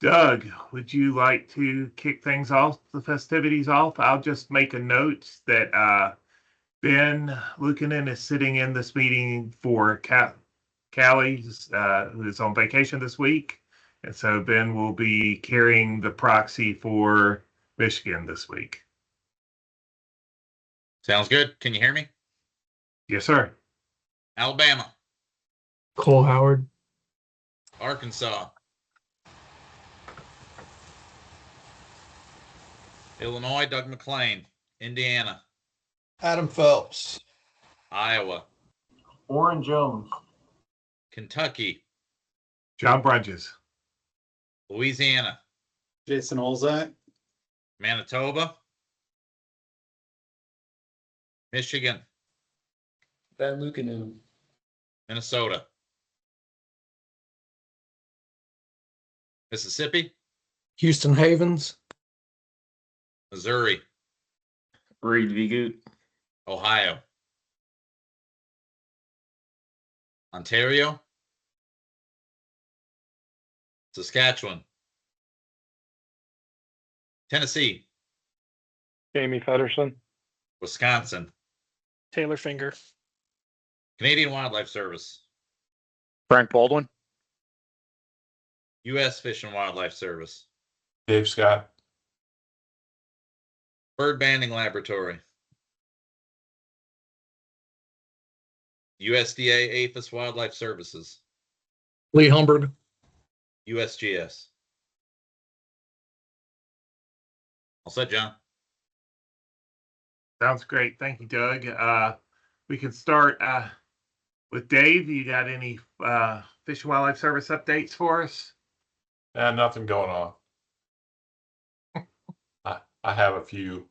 Doug, would you like to kick things off, the festivities off? I'll just make a note that Ben Lukanen is sitting in this meeting for Callie, who is on vacation this week. And so Ben will be carrying the proxy for Michigan this week. Sounds good. Can you hear me? Yes, sir. Alabama. Cole Howard. Arkansas. Illinois, Doug McLean. Indiana. Adam Phelps. Iowa. Warren Jones. Kentucky. John Brunges. Louisiana. Jason Olzak. Manitoba. Michigan. Ben Lukanen. Minnesota. Mississippi. Houston Havens. Missouri. Reed Vigoot. Ohio. Ontario. Saskatchewan. Tennessee. Jamie Federson. Wisconsin. Taylor Finger. Canadian Wildlife Service. Frank Baldwin. U.S. Fish and Wildlife Service. Dave Scott. Bird Banding Laboratory. USDA APHIS Wildlife Services. Lee Humbard. USGS. All set, John. Sounds great. Thank you, Doug. We can start with Dave. You got any Fish and Wildlife Service updates for us? Nothing going on. I have a few.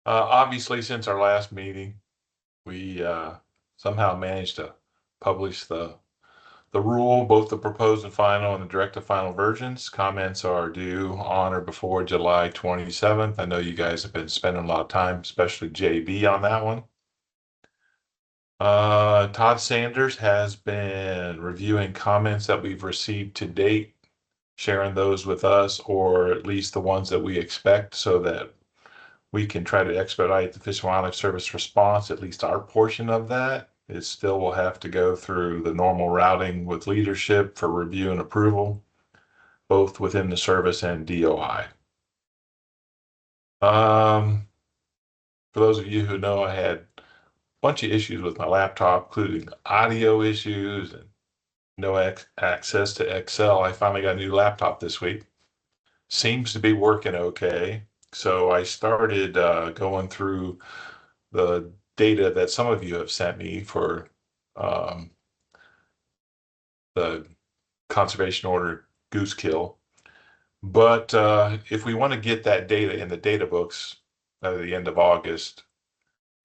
Obviously, since our last meeting, we somehow managed to publish the rule, both the proposed and final and the directive final versions. Comments are due on or before July 27th. I know you guys have been spending a lot of time, especially JB, on that one. Todd Sanders has been reviewing comments that we've received to date, sharing those with us, or at least the ones that we expect, so that we can try to expedite the Fish and Wildlife Service response. At least our portion of that, it still will have to go through the normal routing with leadership for review and approval, both within the service and DOI. For those of you who know, I had a bunch of issues with my laptop, including audio issues and no access to Excel. I finally got a new laptop this week. Seems to be working okay. So I started going through the data that some of you have sent me for the conservation order goose kill. But if we want to get that data in the data books at the end of August,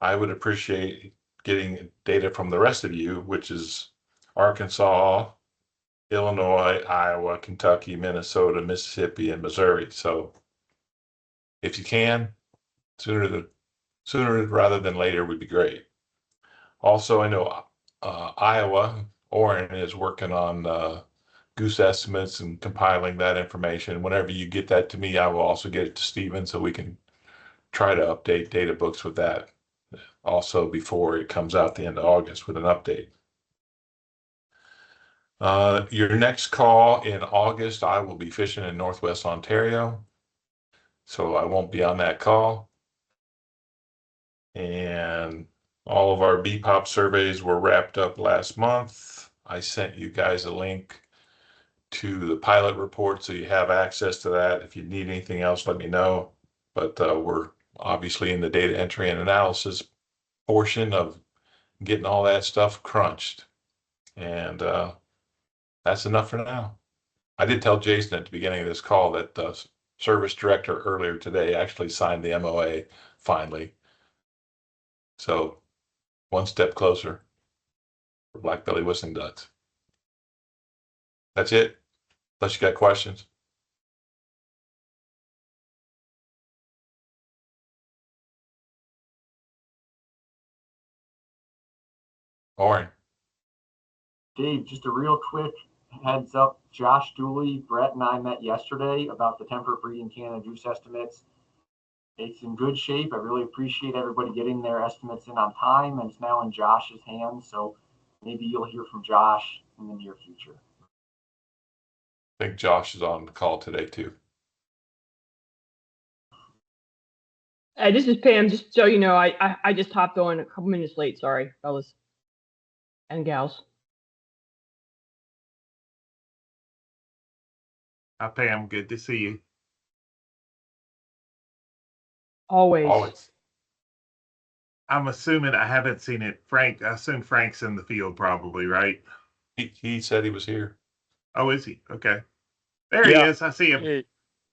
I would appreciate getting data from the rest of you, which is Arkansas, Illinois, Iowa, Kentucky, Minnesota, Mississippi, and Missouri. So if you can, sooner rather than later would be great. Also, I know Iowa, Orrin is working on goose estimates and compiling that information. Whenever you get that to me, I will also get it to Stephen so we can try to update data books with that also before it comes out the end of August with an update. Your next call in August, I will be fishing in Northwest Ontario, so I won't be on that call. And all of our BPOP surveys were wrapped up last month. I sent you guys a link to the pilot report, so you have access to that. If you need anything else, let me know. But we're obviously in the data entry and analysis portion of getting all that stuff crunched. And that's enough for now. I did tell Jason at the beginning of this call that the service director earlier today actually signed the MOA finally. So one step closer for black belly whistling ducks. That's it, unless you got questions. Orrin. Dave, just a real quick heads up, Josh Dooley, Brett and I met yesterday about the temperate breeding Canada juice estimates. It's in good shape. I really appreciate everybody getting their estimates in on time, and it's now in Josh's hands. So maybe you'll hear from Josh in the near future. I think Josh is on the call today too. This is Pam. Just so you know, I just hopped on a couple minutes late. Sorry, fellas and gals. Hi, Pam. Good to see you. Always. I'm assuming I haven't seen it. Frank, I assume Frank's in the field probably, right? He said he was here. Oh, is he? Okay. There he Yeah. is. I see him. Hey,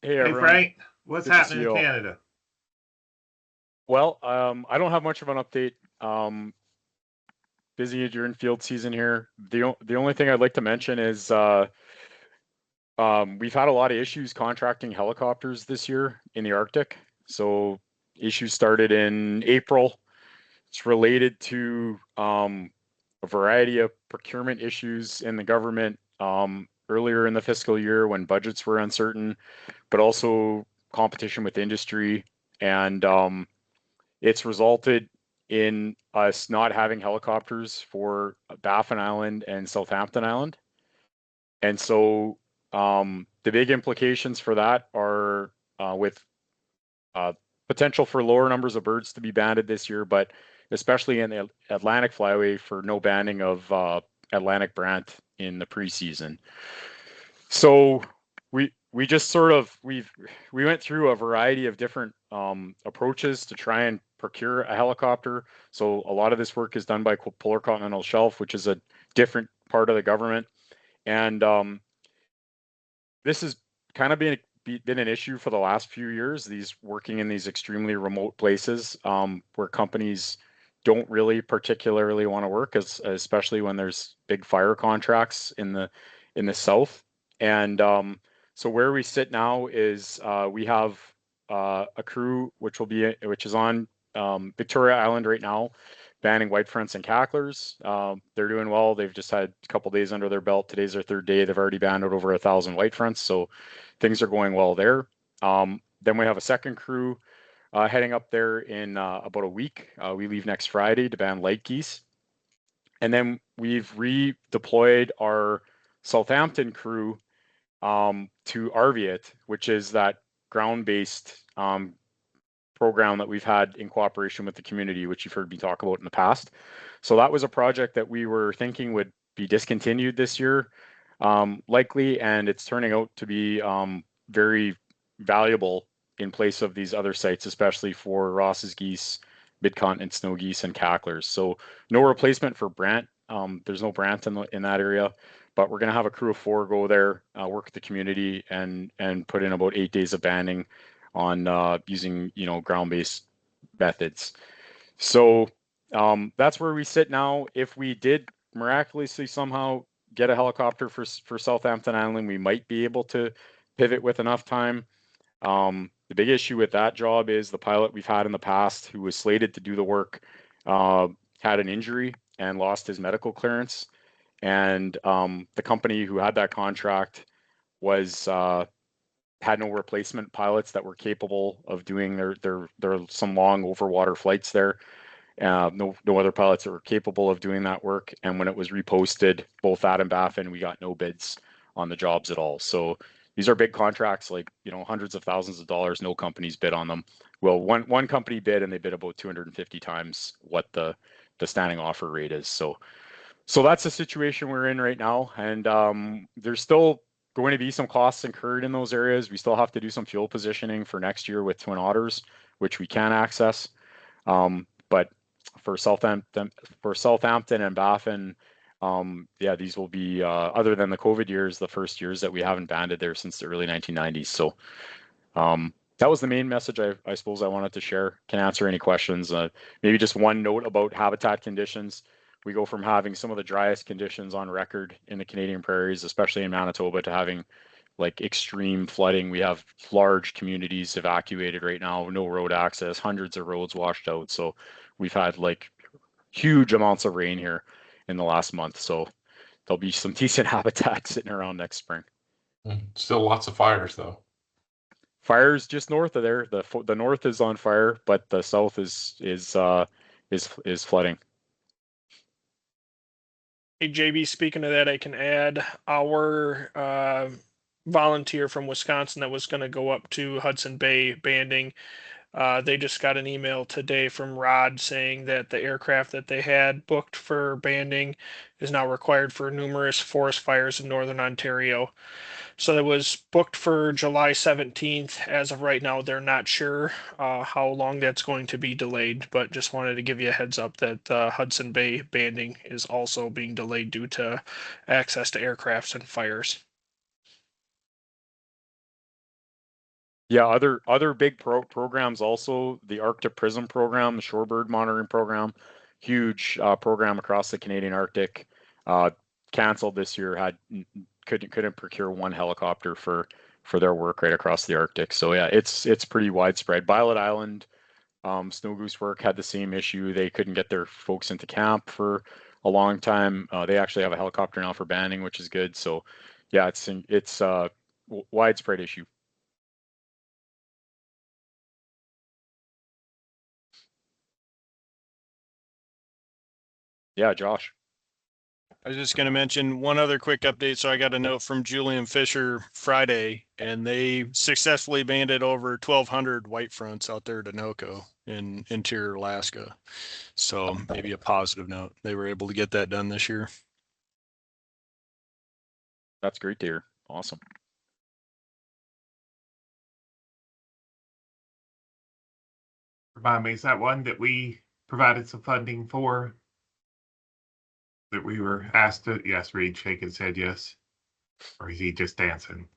Hey, everyone. Frank, what's Good to see happening in you all. Canada? Well, I don't have much of an update. Busy during field season here. The only thing I'd like to mention is we've had a lot of issues contracting helicopters this year in the Arctic. So issues started in April. It's related to a variety of procurement issues in the government earlier in the fiscal year when budgets were uncertain, but also competition with industry. And it's resulted in us not having helicopters for Baffin Island and Southampton Island. And so the big implications for that are with potential for lower numbers of birds to be banded this year, but especially in the Atlantic flyway for no banding of Atlantic brant in the preseason. So we just sort of we went through a variety of different approaches to try and procure a helicopter. So a lot of this work is done by Polar Continental Shelf, which is a different part of the government, and this has kind of been an issue for the last few years. These working in these extremely remote places where companies don't really particularly want to work, especially when there's big fire contracts in the south. And so where we sit now is we have a crew which is on Victoria Island right now, banning white fronts and cacklers. They're doing well. They've just had a couple days under their belt. Today's their third day. They've already banned over 1,000 white fronts, so things are going well there. Then we have a second crew heading up there in about a week. We leave next Friday to ban light geese. And then we've redeployed our Southampton crew to Arviat, which is that ground-based program that we've had in cooperation with the community, which you've heard me talk about in the past. So that was a project that we were thinking would be discontinued this year, likely, and it's turning out to be very valuable in place of these other sites, especially for Ross's geese, mid-continent snow geese, and cacklers. So no replacement for brant. There's no brant in that area, but we're going to have a crew of 4 go there, work with the community, and put in about 8 days of banding on using ground-based methods. So that's where we sit now. If we did miraculously somehow get a helicopter for Southampton Island, we might be able to pivot with enough time. The big issue with that job is the pilot we've had in the past, who was slated to do the work, had an injury and lost his medical clearance. And the company who had that contract was had no replacement pilots that were capable of doing their some long overwater flights there. No other pilots that were capable of doing that work. And when it was reposted, both that and Baffin, we got no bids on the jobs at all. So these are big contracts, like hundreds of thousands of dollars. No companies bid on them. Well, one company bid, and they bid about 250 times what the standing offer rate is. So that's the situation we're in right now. And there's still going to be some costs incurred in those areas. We still have to do some fuel positioning for next year with Twin Otters, which we can access. But for Southampton and Baffin, these will be, other than the COVID years, the first years that we haven't banded there since the early 1990s. So that was the main message I suppose I wanted to share. Can answer any questions. Maybe just one note about habitat conditions. We go from having some of the driest conditions on record in the Canadian prairies, especially in Manitoba, to having like extreme flooding. We have large communities evacuated right now, no road access, hundreds of roads washed out. So we've had like huge amounts of rain here in the last month. So there'll be some decent habitat sitting around next spring. Still lots of fires though. Fires just north of there. The north is on fire, but the south is flooding. Hey, JB, speaking of that, I can add our volunteer from Wisconsin that was going to go up to Hudson Bay banding. They just got an email today from Rod saying that the aircraft that they had booked for banding is now required for numerous forest fires in northern Ontario. So that was booked for July 17th. As of right now, they're not sure how long that's going to be delayed, but just wanted to give you a heads up that Hudson Bay banding is also being delayed due to access to aircrafts and fires. Yeah, other big programs also, the Arctic Prism program, the shorebird monitoring program, huge program across the Canadian Arctic. Canceled this year, couldn't procure one helicopter for their work right across the Arctic. So yeah, it's pretty widespread. Violet Island, Snow Goose Work had the same issue. They couldn't get their folks into camp for a long time. They actually have a helicopter now for banding, which is good. So yeah, it's a widespread issue. Yeah, Josh. I was just going to mention one other quick update. So I got a note from Julian Fisher Friday, and they successfully banded over 1,200 white fronts out there to Noco in interior Alaska. So maybe a positive note. They were able to get that done this year. That's great to hear. Awesome. Remind me, is that one that we provided some funding for? That we were asked to? Yes, Reed shaking his head yes. Or is he just dancing?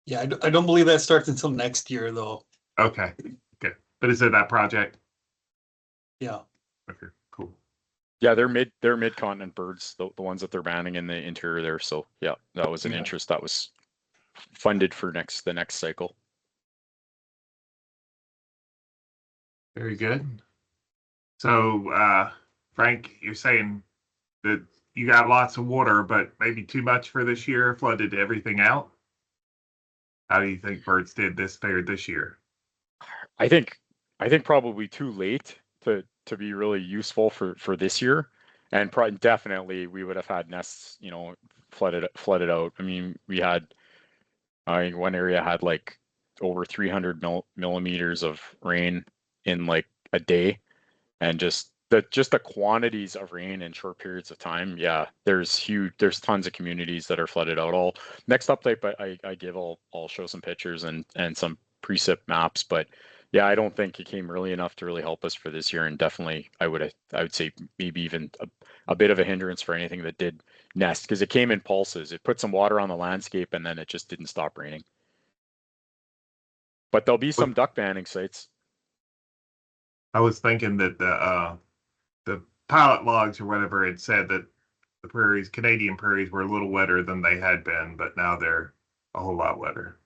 Yeah, I don't believe that starts until next year, though. Okay, good. But is it that project? Yeah. Okay, cool. Yeah, they're mid-continent birds, the ones that they're banning in the interior there. So yeah, that was an interest that was funded for the next cycle. Very good. So, Frank, you're saying that you got lots of water, but maybe too much for this year, flooded everything out? How do you think birds did this year? I think probably too late to be really useful for this year, and definitely we would have had nests, flooded out. I mean, one area had like over 300 millimeters of rain in like a day, and just the quantities of rain in short periods of time. Yeah, there's tons of communities that are flooded out. Next update, but I give I'll show some pictures and some precip maps, but yeah, I don't think it came early enough to really help us for this year, and definitely I would say maybe even a bit of a hindrance for anything that did nest, because it came in pulses. It put some water on the landscape and then it just didn't stop raining. But there'll be some duck banding sites. I was thinking that the pilot logs or whatever had said that the Canadian prairies were a little wetter than they had been, but now they're a whole lot wetter.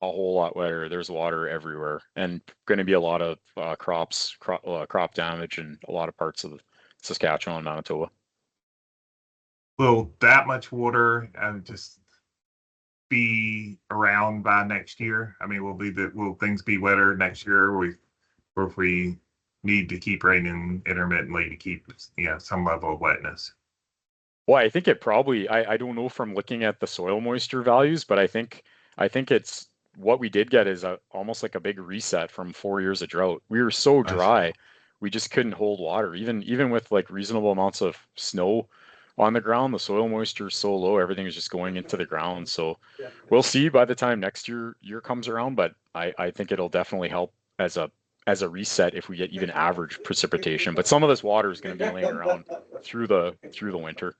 A whole lot wetter. There's water everywhere, and going to be a lot of crop damage in a lot of parts of Saskatchewan and Manitoba. Will that much water just be around by next year? I mean, will things be wetter next year, or if we need to keep raining intermittently to keep some level of wetness? Well, I think it probably, I don't know from looking at the soil moisture values, but I think it's what we did get is almost like a big reset from 4 years of drought. We were so dry, we just couldn't hold water. Even with like reasonable amounts of snow on the ground, the soil moisture is so low, everything is just going into the ground. So we'll see by the time next year comes around, but I think it'll definitely help as a reset if we get even average precipitation. But some of this water is going to be laying around through the winter.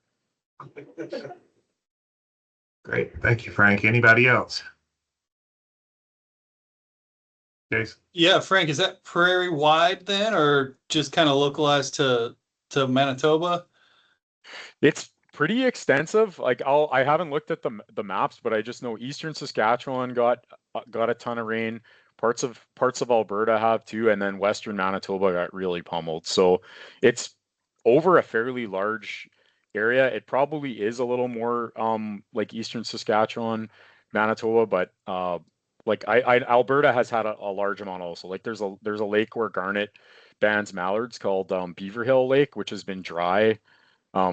Great. Thank you, Frank. Anybody else? Jason? Yeah, Frank, is that prairie wide then, or just kind of localized to Manitoba? It's pretty extensive. Like I haven't looked at the maps, but I just know eastern Saskatchewan got a ton of rain. Parts of Alberta have too, and then western Manitoba got really pummeled. So over a fairly large area. It probably is a little more like eastern Saskatchewan, Manitoba, but like Alberta has had a large amount also. Like there's a lake where garnet bands mallards called Beaver Hill Lake, which has been dry,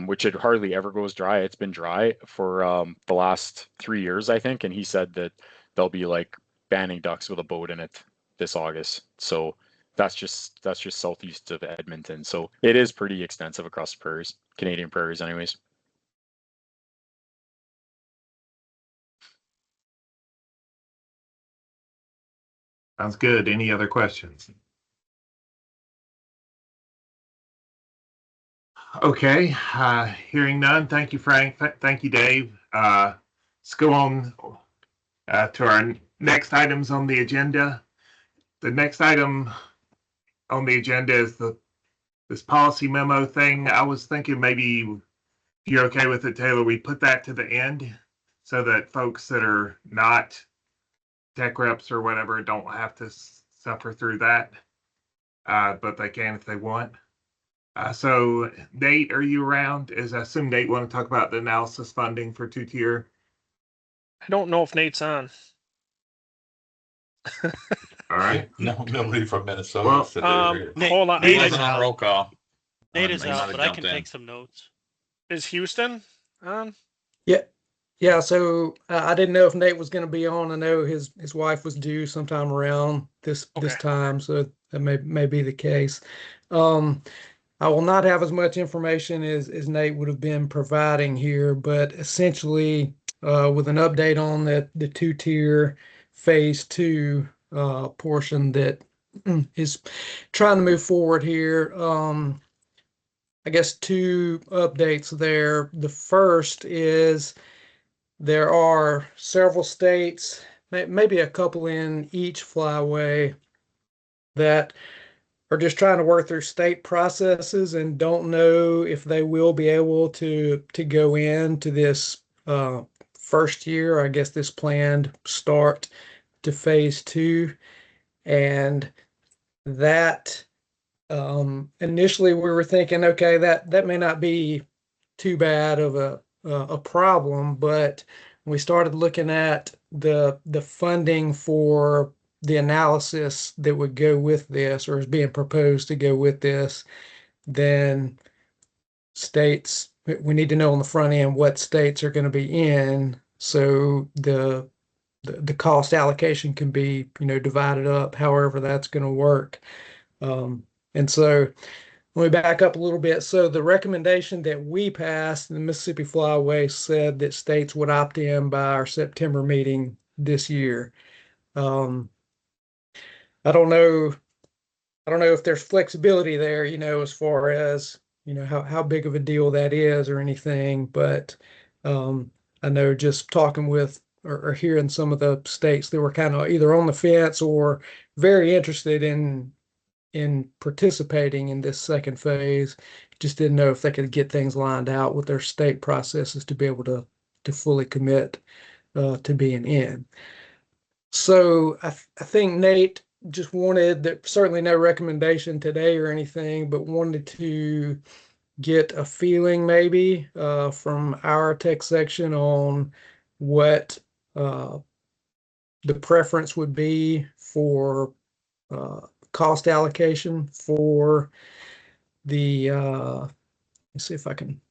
which it hardly ever goes dry. It's been dry for the last 3 years, I think, and he said that they'll be like banning ducks with a boat in it this August. So that's just southeast of Edmonton. So it is pretty extensive across the prairies, Canadian prairies, anyways. Sounds good. Any other questions? Okay, hearing none. Thank you, Frank. Thank you, Dave. Let's go on to our next items on the agenda. The next item on the agenda is this policy memo thing. I was thinking maybe if you're okay with it, Taylor, we put that to the end so that folks that are not tech reps or whatever don't have to suffer through that, but they can if they want. So Nate, are you around? I assume Nate want to talk about the analysis funding for two-tier. I don't know if Nate's on. All right. No, nobody from Minnesota Well, said they were here. Hold on. He I- wasn't on roll call. Nate is He might out, have but I jumped can in. take some notes. Is Houston on? Yeah, so I didn't know if Nate was going to be on. I know his wife was due sometime around this Okay. time, so that may be the case. I will not have as much information as Nate would have been providing here, but essentially with an update on the two-tier phase 2 portion that is trying to move forward here. I guess 2 updates there. The first is there are several states, maybe a couple in each flyway, that are just trying to work through state processes and don't know if they will be able to go into this first year, I guess this planned start to phase 2. And that initially we were thinking, okay, that may not be too bad of a problem, but we started looking at the funding for the analysis that would go with this, or is being proposed to go with this, then states, we need to know on the front end what states are going to be in, so the cost allocation can be, divided up however that's going to work. And so let me back up a little bit. So the recommendation that we passed, the Mississippi Flyway, said that states would opt in by our September meeting this year. I don't know if there's flexibility there, as far as, how big of a deal that is or anything, but I know just talking with or hearing some of the states that were kind of either on the fence or very interested in participating in this second phase, just didn't know if they could get things lined out with their state processes to be able to fully commit to being in. So I think Nate just wanted, certainly no recommendation today or anything, but wanted to get a feeling maybe from our tech section on what the preference would be for cost allocation for the let's see if I can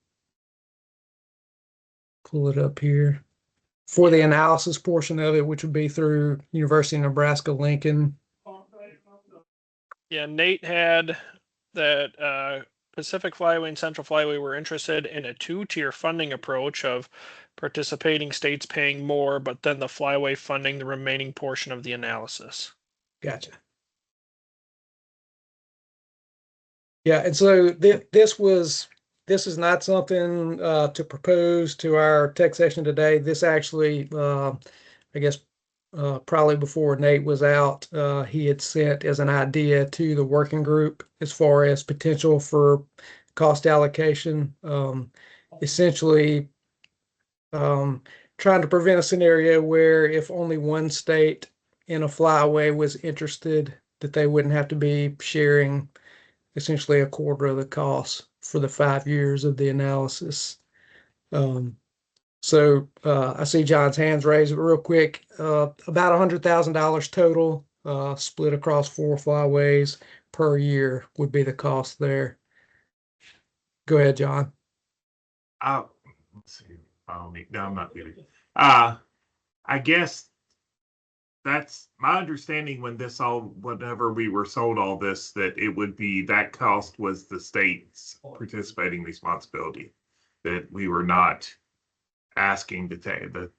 pull it up here, for the analysis portion of it, which would be through University of Nebraska Lincoln. Yeah, Nate had that Pacific Flyway and Central Flyway were interested in a 2-tier funding approach of participating states paying more, but then the Flyway funding the remaining portion of the analysis. Gotcha. Yeah, and so this is not something to propose to our tech session today. This actually, I guess, probably before Nate was out, he had sent as an idea to the working group as far as potential for cost allocation. Essentially, trying to prevent a scenario where if only one state in a flyway was interested, that they wouldn't have to be sharing essentially a quarter of the cost for the 5 years of the analysis. I see John's hands raised real quick. About $100,000 total, split across 4 flyways per year would be the cost there. Go ahead, John. Let's see. No, I'm not getting it. I guess that's my understanding whenever we were sold all this, that it would be that cost was the state's participating responsibility, that we were not asking to take the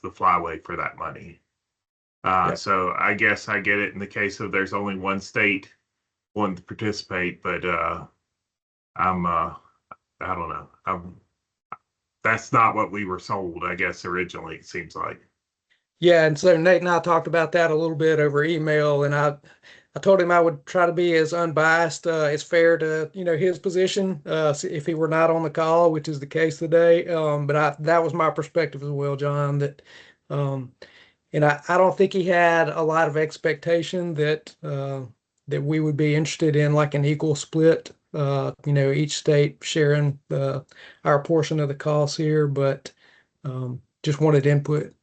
flyway for that money. So I guess I get it in the case of there's only one state wanting to participate, but I don't know. That's not what we were sold, I guess, originally, it seems like. Yeah, and so Nate and I talked about that a little bit over email, and I told him I would try to be as unbiased as fair to his position if he were not on the call, which is the case today. But that was my perspective as well, John. And I don't think he had a lot of expectation that we would be interested in like an equal split. Each state sharing our portion of the costs here, but just wanted input.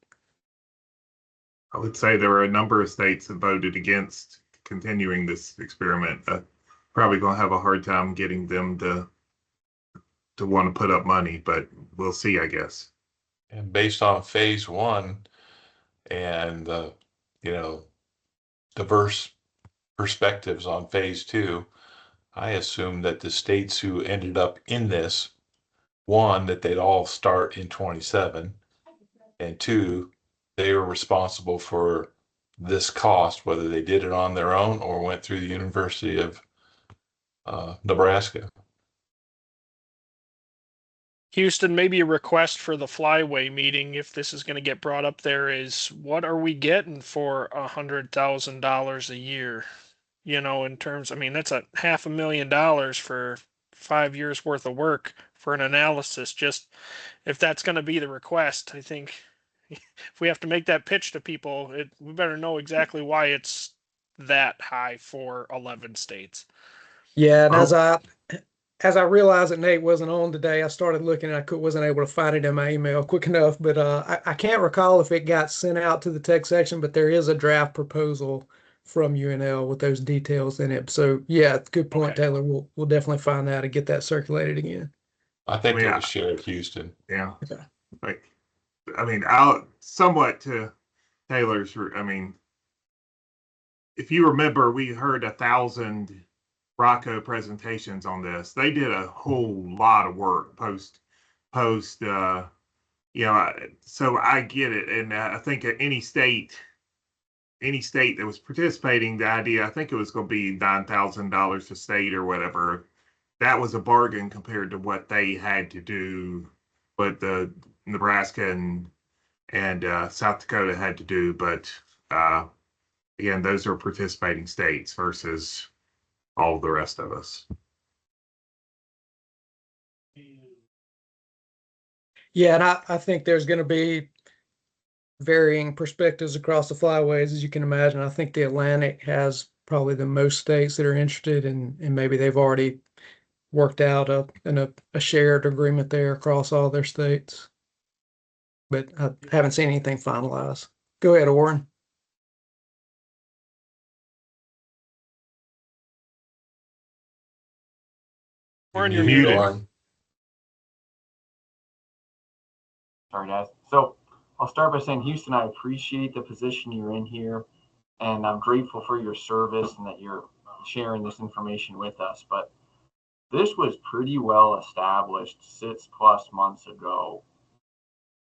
I would say there were a number of states that voted against continuing this experiment. Probably going to have a hard time getting them to want to put up money, but we'll see, I guess. And based on phase 1 and diverse perspectives on phase 2, I assume that the states who ended up in this, one, that they'd all start in 27, and two, they were responsible for this cost, whether they did it on their own or went through the University of Nebraska. Houston, maybe a request for the flyway meeting, if this is going to get brought up there, is what are we getting for $100,000 a year? In terms, that's a $500,000 for 5 years worth of work for an analysis. Just if that's going to be the request, I think if we have to make that pitch to people, we better know exactly why it's that high for 11 states. Yeah, and as I realized that Nate wasn't on today, I started looking and I wasn't able to find it in my email quick enough. But I can't recall if it got sent out to the tech section, but there is a draft proposal from UNL with those details in it. So yeah, good point, Okay. Taylor. We'll definitely find that and get that circulated again. I think it was shared, Houston. Yeah. Okay. I'll somewhat to Taylor's. If you remember, we heard 1,000 Rocco presentations on this. They did a whole lot of work post. So I get it, and I think any state that was participating, the idea, I think it was going to be $9,000 a state or whatever. That was a bargain compared to what they had to do, what the Nebraska and South Dakota had to do. But again, those are participating states versus all the rest of us. Yeah, and I think there's going to be varying perspectives across the flyways, as you can imagine. I think the Atlantic has probably the most states that are interested, and maybe they've already worked out a shared agreement there across all their states. But I haven't seen anything finalized. Go ahead, Orrin. Orrin, you're muted. Sorry, guys. So I'll start by saying, Houston, I appreciate the position you're in here, and I'm grateful for your service and that you're sharing this information with us. But this was pretty well established 6+ months ago.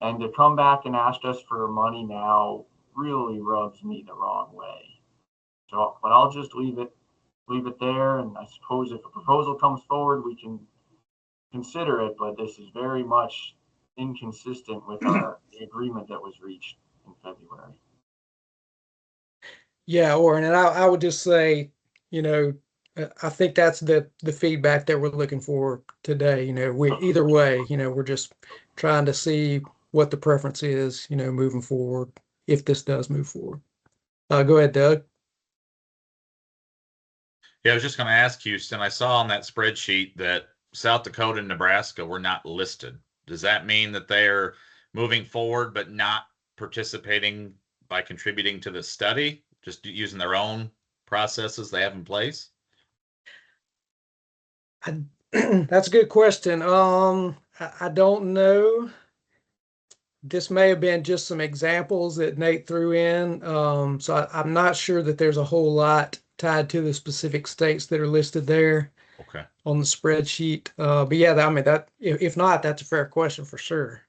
And to come back and ask us for money now really rubs me the wrong way. So, but I'll just leave it there. And I suppose if a proposal comes forward, we can consider it. But this is very much inconsistent with the agreement that was reached in February. Yeah, Orrin, and I would just say, I think that's the feedback that we're looking for today. Either way, we're just trying to see what the preference is, moving forward, if this does move forward. Go ahead, Doug. Yeah, I was just going to ask Houston. I saw on that spreadsheet that South Dakota and Nebraska were not listed. Does that mean that they're moving forward but not participating by contributing to the study, just using their own processes they have in place? That's a good question. I don't know. This may have been just some examples that Nate threw in. So I'm not sure that there's a whole lot tied to the specific states that are listed there Okay. on the spreadsheet. But yeah, I mean, that if not, that's a fair question for sure.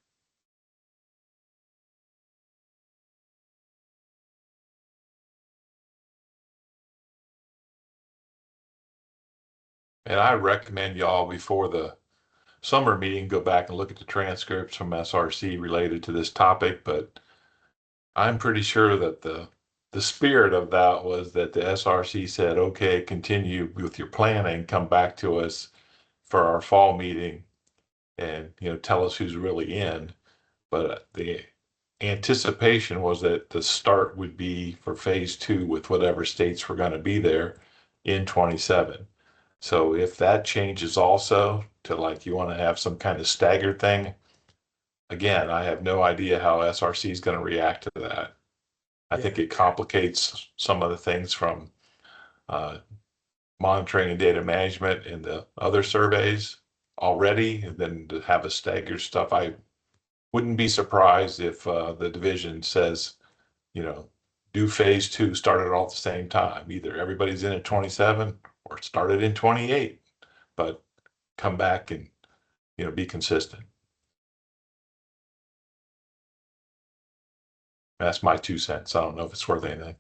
And I recommend y'all before the summer meeting, go back and look at the transcripts from SRC related to this topic, but I'm pretty sure that the spirit of that was that the SRC said, okay, continue with your planning, come back to us for our fall meeting and, tell us who's really in. But the anticipation was that the start would be for phase 2 with whatever states were going to be there in 27. So if that changes also to like you want to have some kind of staggered thing, again, I have no idea how SRC is going to react to that. I think it complicates some of the things from monitoring and data management in the other surveys already, and then to have a staggered stuff. I wouldn't be surprised if the division says, do phase 2 started all at the same time. Either everybody's in at 27 or it started in 28, but come back and, be consistent. That's my 2 cents. I don't know if it's worth anything.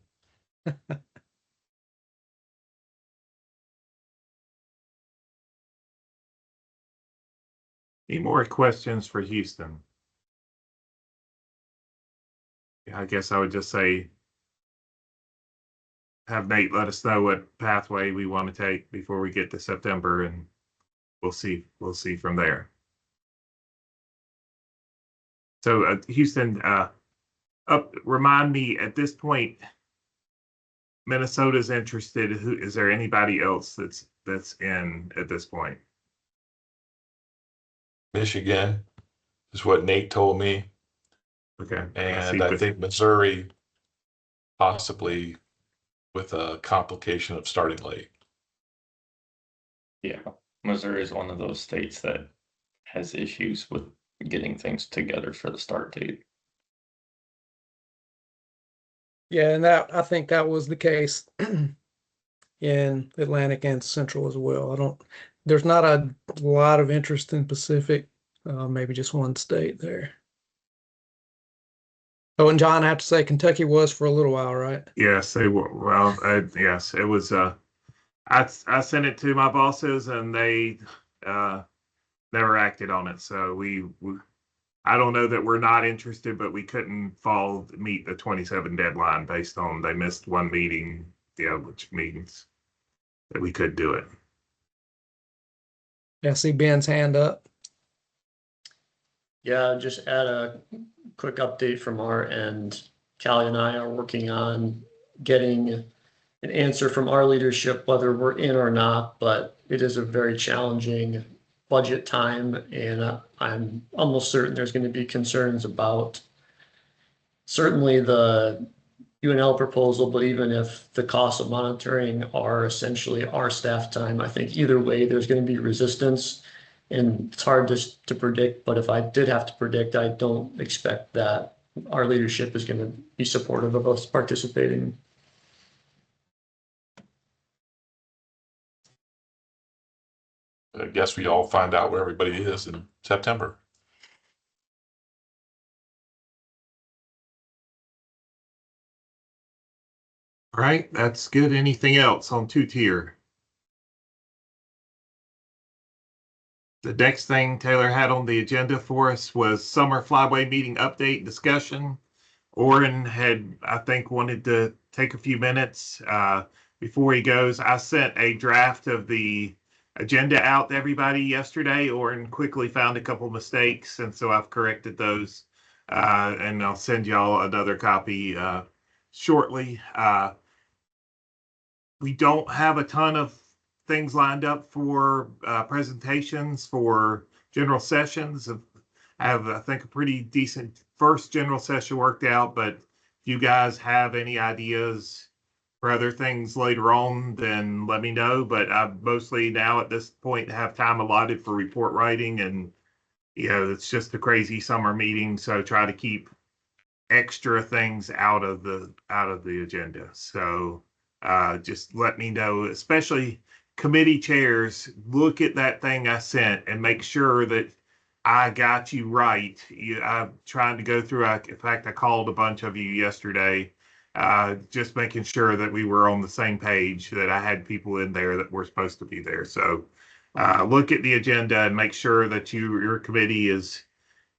Any more questions for Houston? Yeah, I guess I would just say, have Nate let us know what pathway we want to take before we get to September, and we'll see from there. So Houston, remind me at this point, Minnesota's interested. Is there anybody else that's in at this point? Michigan is what Nate told me. Okay. And I think Missouri possibly with a complication of starting late. Yeah, Missouri is one of those states that has issues with getting things together for the start date. Yeah, and I think that was the case in Atlantic and Central as well. There's not a lot of interest in Pacific, maybe just one state there. Oh, and John, I have to say Kentucky was for a little while, right? Yes, they were. Well, yes, it was. I sent it to my bosses and they never acted on it. So I don't know that we're not interested, but we couldn't meet the 27 deadline based on they missed one meeting. Yeah, which means that we could do it. Yeah, I see Ben's hand up. Yeah, just add a quick update from our end. Callie and I are working on getting an answer from our leadership, whether we're in or not, but it is a very challenging budget time, and I'm almost certain there's going to be concerns about certainly the UNL proposal, but even if the costs of monitoring are essentially our staff time, I think either way there's going to be resistance. And it's hard to predict, but if I did have to predict, I don't expect that our leadership is going to be supportive of us participating. I guess we all find out where everybody is in September. All right, that's good. Anything else on 2-tier? The next thing Taylor had on the agenda for us was summer flyway meeting update discussion. Oren had, I think, wanted to take a few minutes before he goes. I sent a draft of the agenda out to everybody yesterday. Oren quickly found a couple mistakes, and so I've corrected those. And I'll send y'all another copy shortly. We don't have a ton of things lined up for presentations for general sessions. I have, I think, a pretty decent first general session worked out, but if you guys have any ideas for other things later on, then let me know. But I mostly now at this point have time allotted for report writing, and it's just a crazy summer meeting, so try to keep extra things out of the agenda. So just let me know, especially committee chairs, look at that thing I sent and make sure that I got you right. I'm trying to go through, in fact, I called a bunch of you yesterday, just making sure that we were on the same page, that I had people in there that were supposed to be there. So look at the agenda and make sure that your committee is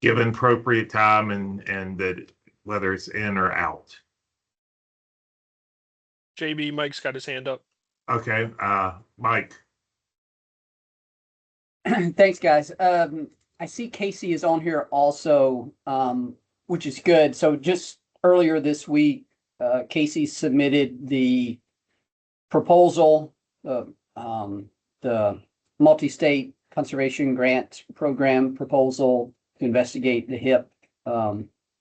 given appropriate time and that whether it's in or out. JB, Mike's got his hand up. Okay, Mike. Thanks, guys. I see Casey is on here also, which is good. So just earlier this week, Casey submitted the proposal, the multi-state conservation grant program proposal to investigate the HIP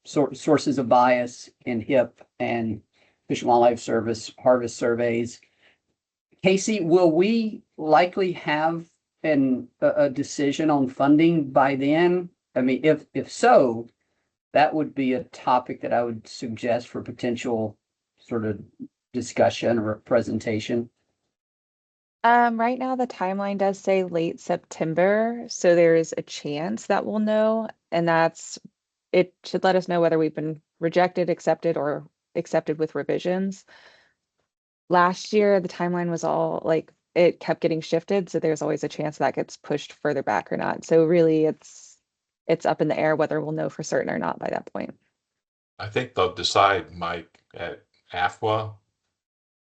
sources of bias in HIP and Fish and Wildlife Service harvest surveys. Casey, will we likely have a decision on funding by then? I mean, if so, that would be a topic that I would suggest for potential sort of discussion or presentation. Right now the timeline does say late September, so there is a chance that we'll know, and it should let us know whether we've been rejected, accepted, or accepted with revisions. Last year the timeline was all like, it kept getting shifted, so there's always a chance that gets pushed further back or not. So really it's up in the air whether we'll know for certain or not by that point. I think they'll decide, Mike, at AFWA.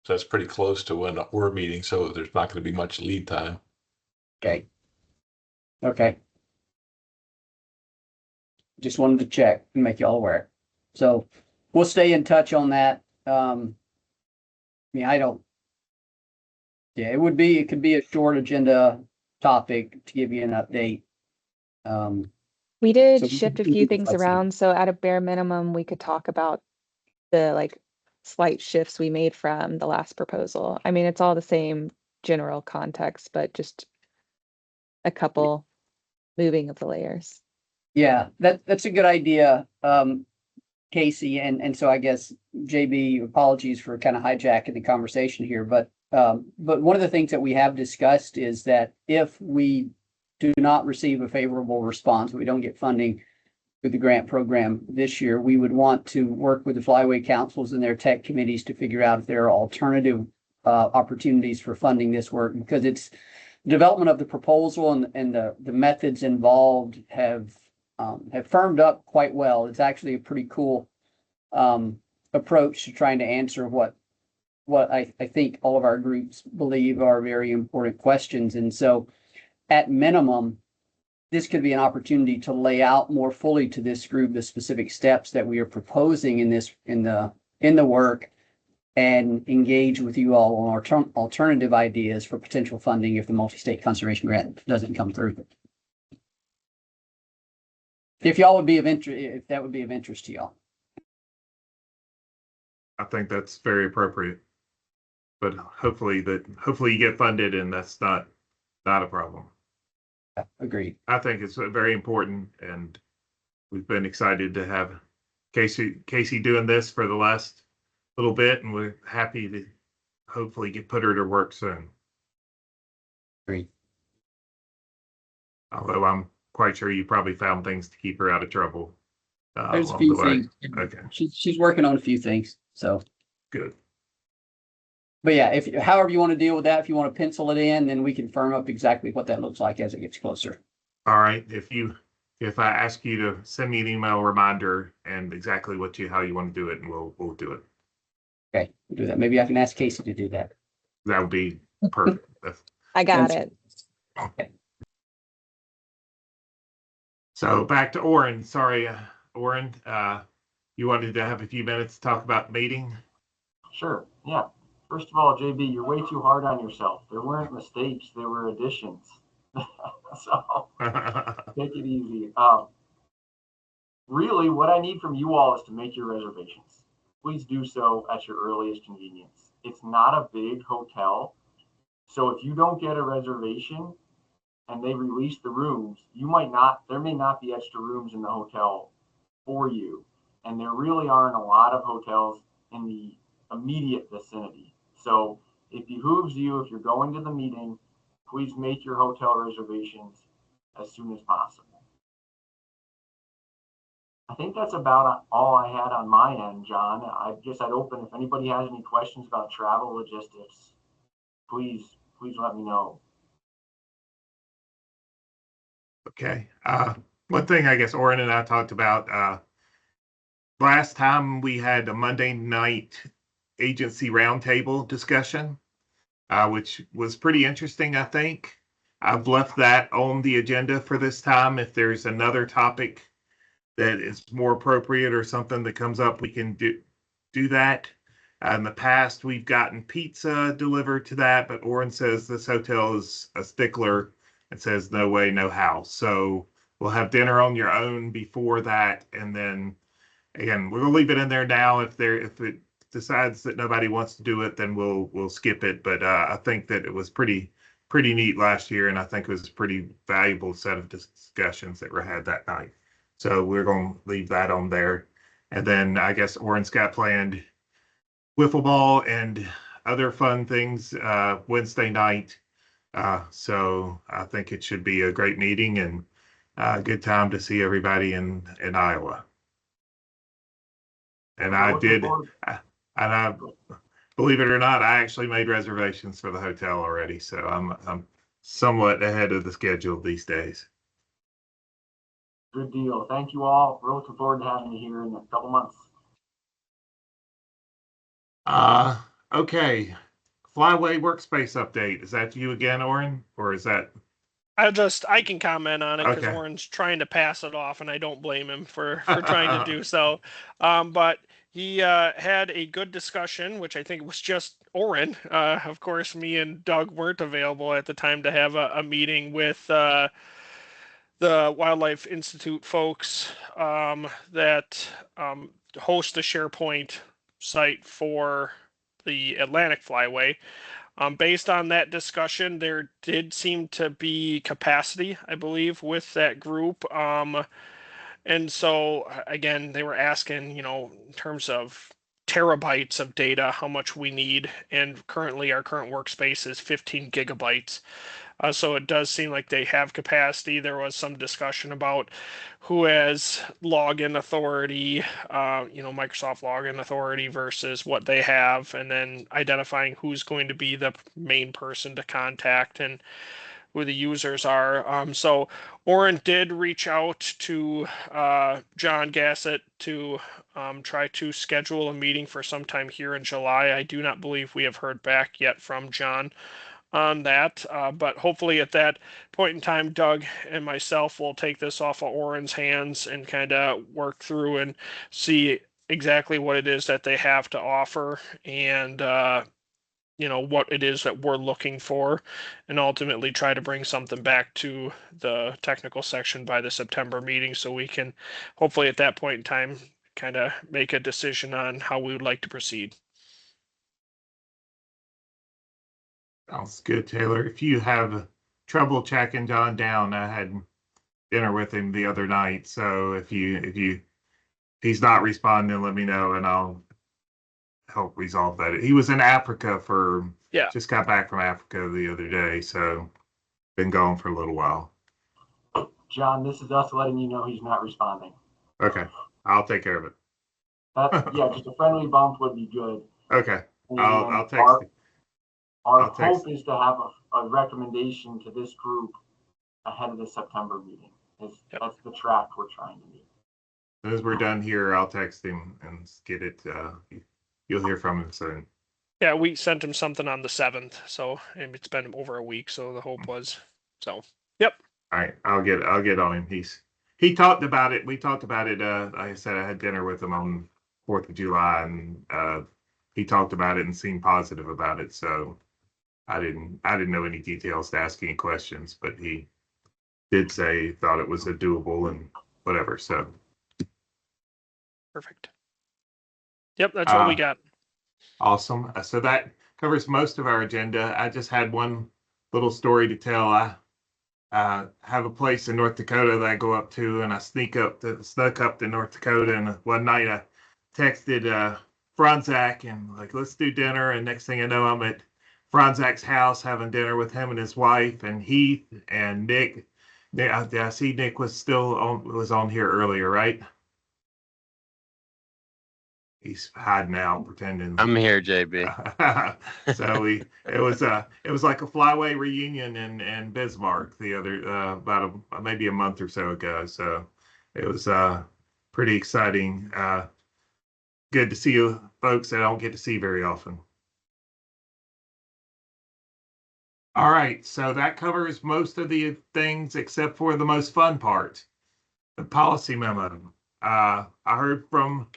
So that's pretty close to when we're meeting, so there's not going to be much lead time. Okay. Just wanted to check and make you all aware. So we'll stay in touch on that. It could be a short agenda topic to give you an update. We did shift a few things around, so at a bare minimum, we could talk about the slight shifts we made from the last proposal. I mean, it's all the same general context, but just a couple moving of the layers. Yeah, that's a good idea, Casey. And so I guess JB, apologies for kind of hijacking the conversation here, but one of the things that we have discussed is that if we do not receive a favorable response, we don't get funding through the grant program this year, we would want to work with the flyway councils and their tech committees to figure out if there are alternative opportunities for funding this work, because it's development of the proposal and the methods involved have firmed up quite well. It's actually a pretty cool approach to trying to answer what I think all of our groups believe are very important questions. And so at minimum, this could be an opportunity to lay out more fully to this group the specific steps that we are proposing in the work, and engage with you all on alternative ideas for potential funding if the multi-state conservation grant doesn't come through. If y'all would be of interest, if that would be of interest to y'all. I think that's very appropriate, but hopefully you get funded and that's not a problem. Agreed. I think it's very important, and we've been excited to have Casey doing this for the last little bit, and we're happy to hopefully put her to work soon. Agreed. Although I'm quite sure you probably found things to keep her out of trouble. There's a few things. Okay. She's working on a few things. So good. But yeah, however you want to deal with that, if you want to pencil it in, then we can firm up exactly what that looks like as it gets closer. All right. If I ask you to send me an email reminder and exactly how you want to do it, and we'll do it. Okay, we'll do that. Maybe I can ask Casey to do that. That would be perfect. I got it. Okay. So back to Oren. Sorry, Oren. You wanted to have a few minutes to talk about the meeting? Sure. Yeah. First of all, JB, you're way too hard on yourself. There weren't mistakes, there were additions. So take it easy. Really, what I need from you all is to make your reservations. Please do so at your earliest convenience. It's not a big hotel. So if you don't get a reservation and they release the rooms, there may not be extra rooms in the hotel for you. And there really aren't a lot of hotels in the immediate vicinity. So it behooves you, if you're going to the meeting, please make your hotel reservations as soon as possible. I think that's about all I had on my end, John. I guess I'd open if anybody has any questions about travel logistics, please let me know. Okay. One thing I guess Oren and I talked about last time we had a Monday night agency roundtable discussion, which was pretty interesting, I think. I've left that on the agenda for this time. If there's another topic that is more appropriate or something that comes up, we can do that. In the past, we've gotten pizza delivered to that, but Oren says this hotel is a stickler and says no way, no how. So we'll have dinner on your own before that, and then again, we're gonna leave it in there now. If it decides that nobody wants to do it, then we'll skip it. But I think that it was pretty neat last year, and I think it was a pretty valuable set of discussions that were had that night. So we're going to leave that on there. And then I guess Oren's got planned wiffle ball and other fun things Wednesday night. So I think it should be a great meeting and a good time to see everybody in Iowa. And I did, believe it or not, I actually made reservations for the hotel already. So I'm somewhat ahead of the schedule these days. Good deal. Thank you all. We're looking forward to having you here in a couple months. Okay. Flyway workspace update. Is that you again, Oren? Or is that? I can comment on it because Okay. Oren's trying to pass it off, and I don't blame him for trying to do so. But he had a good discussion, which I think was just Oren. Of course, me and Doug weren't available at the time to have a meeting with the Wildlife Institute folks that host the SharePoint site for the Atlantic Flyway. Based on that discussion, there did seem to be capacity, I believe, with that group. And so, again, they were asking, in terms of terabytes of data, how much we need. And currently, our current workspace is 15 gigabytes. So it does seem like they have capacity. There was some discussion about who has login authority, Microsoft login authority versus what they have, and then identifying who's going to be the main person to contact and who the users are. So Oren did reach out to John Gassett to try to schedule a meeting for sometime here in July. I do not believe we have heard back yet from John on that, but hopefully at that point in time, Doug and myself will take this off of Oren's hands and kind of work through and see exactly what it is that they have to offer and what it is that we're looking for, and ultimately try to bring something back to the technical section by the September meeting so we can hopefully at that point in time kind of make a decision on how we would like to proceed. Sounds good, Taylor. If you have trouble tracking John down, I had dinner with him the other night. So if he's not responding, let me know and I'll help resolve that. He was in Africa just got back from Africa the other day, so been gone for a little while. John, this is us letting you know he's not responding. Okay, I'll take care of it. Yeah, just a friendly bump would be good. Okay, I'll text you. Our hope is to have a recommendation to this group ahead of the September meeting. That's the track we're trying to meet. As soon as we're done here, I'll text him and get it. You'll hear from him soon. Yeah, we sent him something on the 7th, so it's been over a week. So the hope was, yep. All right, I'll get on him. He talked about it. We talked about it. Like I said, I had dinner with him on 4th of July, and he talked about it and seemed positive about it. So I didn't know any details to ask any questions, but he did say he thought it was a doable and whatever. So Perfect. Yep, that's what we got. Awesome. So that covers most of our agenda. I just had one little story to tell. I have a place in North Dakota that I go up to, and I snuck up to North Dakota. And one night I texted Franzak and like, let's do dinner. And next thing I know, I'm at Franzak's house having dinner with him and his wife and Heath and Nick. I see Nick was on here earlier, right? He's hiding out, pretending. I'm here, JB. So it was like a flyway reunion in Bismarck the other about maybe a month or so ago. So it was pretty exciting. Good to see you folks that I don't get to see very often. All right, so that covers most of the things except for the most fun part, the policy memo. I heard from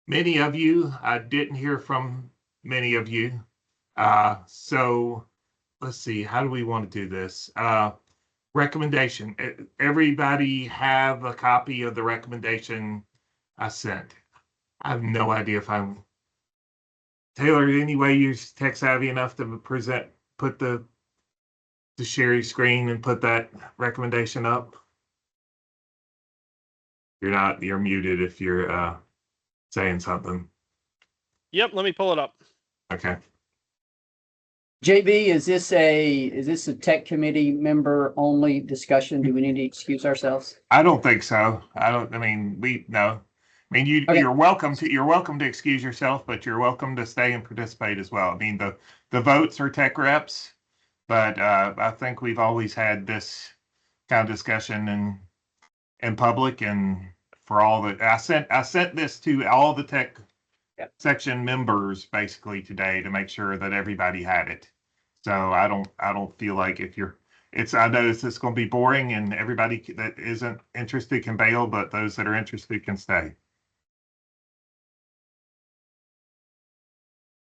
many of you. I didn't hear from many of you. So let's see, how do we want to do this? Recommendation. Everybody have a copy of the recommendation I sent. I have no idea if I'm Taylor, any way you're tech savvy enough to share your screen and put that recommendation up? You're muted if you're saying something. Yep, let me pull it up. Okay. JB, is this a tech committee member only discussion? Do we need to excuse ourselves? I don't think so. No. Okay. You're welcome to excuse yourself, but you're welcome to stay and participate as well. I mean, the votes are tech reps, but I think we've always had this kind of discussion in public, and for all the I sent this to all the tech section members basically today to make sure that everybody had it. So I don't feel like I know this is going to be boring and everybody that isn't interested can bail, but those that are interested can stay.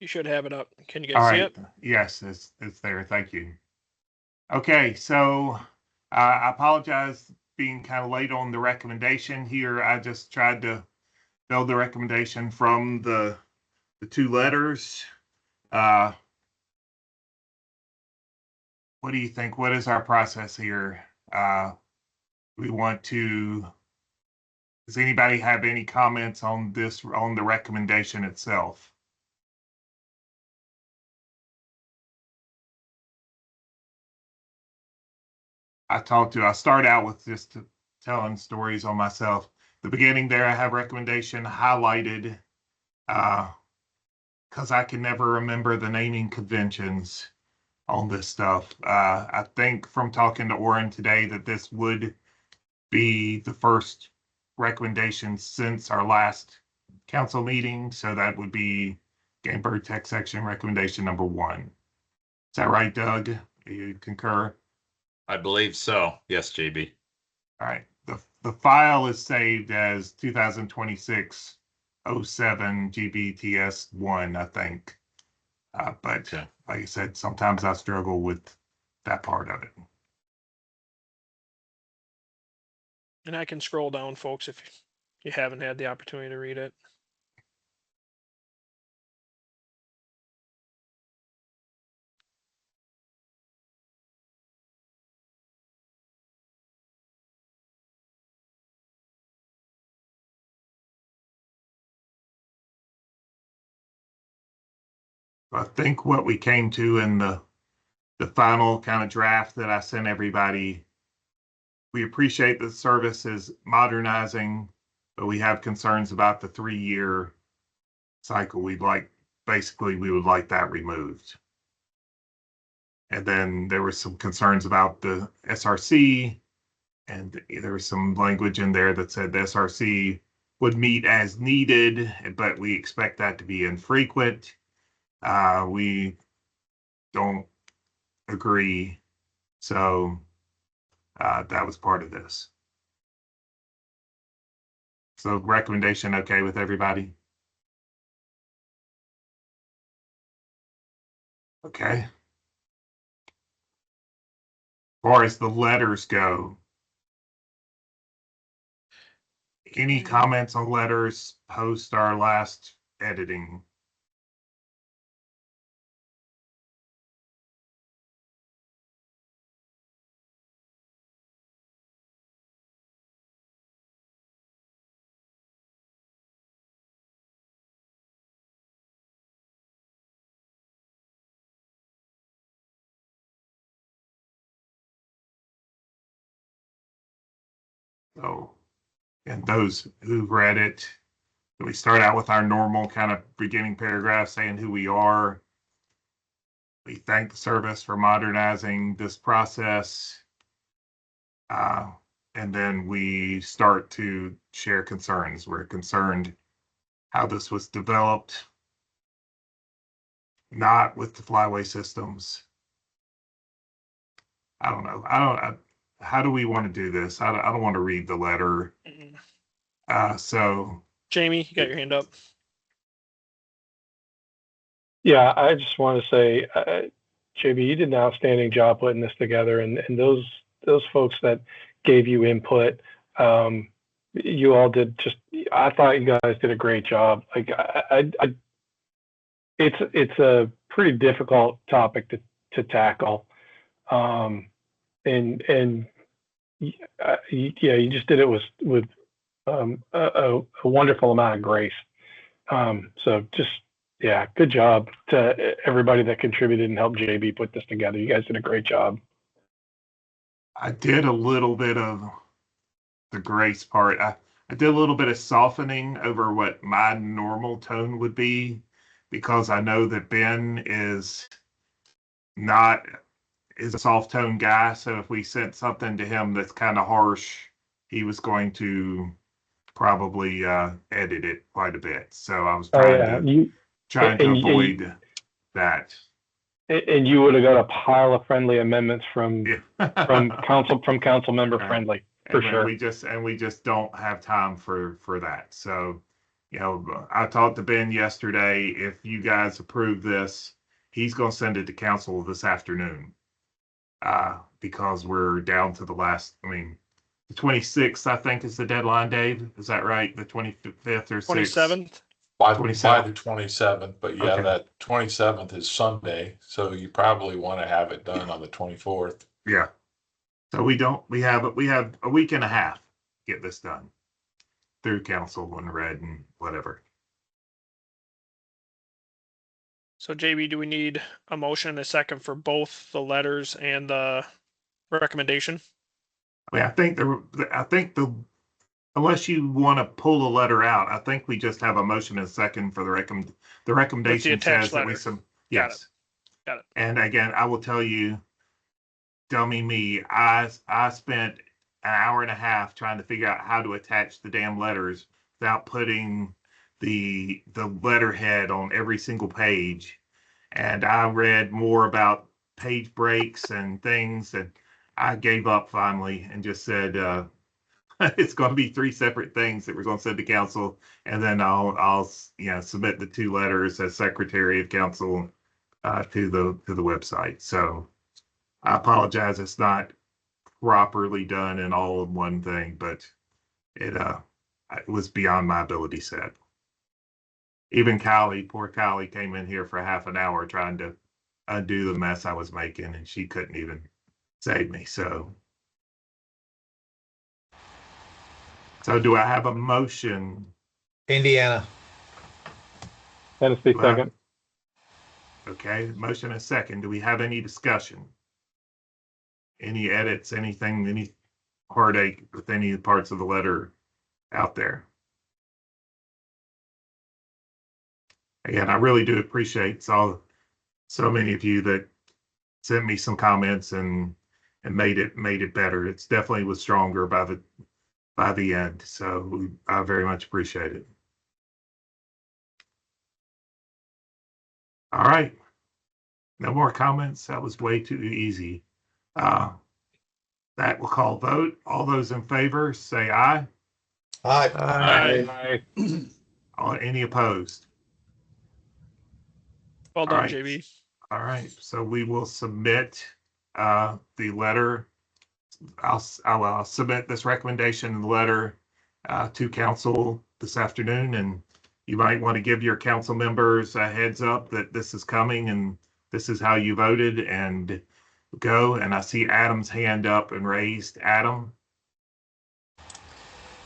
You should have it up. Can you All guys see right. it? Yes, it's there. Thank you. Okay, so I apologize being kind of late on the recommendation here. I just tried to build the recommendation from the two letters. What do you think? What is our process here? Does anybody have any comments on the recommendation itself? I start out with just telling stories on myself. The beginning there, I have recommendation highlighted because I can never remember the naming conventions on this stuff. I think from talking to Oren today that this would be the first recommendation since our last council meeting. So that would be Game Bird Tech Section recommendation number 1. Is that right, Doug? You concur? I believe so. Yes, JB. All right. The file is saved as 2026-07 GBTS 1, I think. But okay. Like I said, sometimes I struggle with that part of it. And I can scroll down, folks, if you haven't had the opportunity to read it. I think what we came to in the final kind of draft that I sent everybody, we appreciate the service is modernizing, but we have concerns about the 3-year cycle. We would like that removed. And then there were some concerns about the SRC, and there was some language in there that said the SRC would meet as needed, but we expect that to be infrequent. We don't agree. So that was part of this. So recommendation okay with everybody? Okay. As far as the letters go, any comments on letters post our last editing? So, and those who read it, we start out with our normal kind of beginning paragraph saying who we are. We thank the service for modernizing this process. And then we start to share concerns. We're concerned how this was developed, not with the flyway systems. I don't know. How do we want to do this? I don't want to read the letter. So Jamie, you got your hand up. Yeah, I just want to say, JB, you did an outstanding job putting this together, and those folks that gave you input, you all did just. I thought you guys did a great job. Like, it's a pretty difficult topic to tackle, and yeah, you just did it with a wonderful amount of grace. So just. Yeah, good job to everybody that contributed and helped JB put this together. You guys did a great job. I did a little bit of the grace part. I did a little bit of softening over what my normal tone would be, because I know that Ben is a soft tone guy. So if we sent something to him that's kind of harsh, he was going to probably edit it quite a bit. So I was trying to avoid that. And you would have got a pile of friendly amendments from council member friendly for sure. We just don't have time for that. So, I talked to Ben yesterday. If you guys approve this, he's going to send it to council this afternoon. Because we're down to the last. The 26th, I think, is the deadline. Dave, is that right? The 25th or 27th. By the 27th, but yeah, okay. That 27th is Sunday, so you probably want to have it done on the 24th. Yeah. So we have a week and a half to get this done through council and read and whatever. So JB, do we need a motion and a second for both the letters and the recommendation? I think unless you want to pull the letter out, I think we just have a motion and a second for the recommendation says that we yes. Got it. And again, I will tell you, dummy me, I spent an hour and a half trying to figure out how to attach the damn letters without putting the letterhead on every single page. And I read more about page breaks and things, and I gave up finally and just said, it's going to be 3 separate things that we're going to send to council, and then I'll submit the 2 letters as secretary of council to the website. So I apologize, it's not properly done and all in one thing, but it was beyond my ability set. Even poor Callie came in here for half an hour trying to undo the mess I was making, and she couldn't even save me. So do I have a motion? Indiana. Tennessee second. Okay, motion and second. Do we have any discussion? Any edits, anything, any heartache with any parts of the letter out there? Again, I really do appreciate so many of you that sent me some comments and made it better. It's definitely was stronger by the end. So I very much appreciate it. All right. No more comments. That was way too easy. That will call vote. All those in favor say aye. Aye. Any opposed? Well done, right. JB. All right, so we will submit the letter. I'll submit this recommendation letter to council this afternoon, and you might want to give your council members a heads up that this is coming and this is how you voted, and go. And I see Adam's hand up and raised. Adam?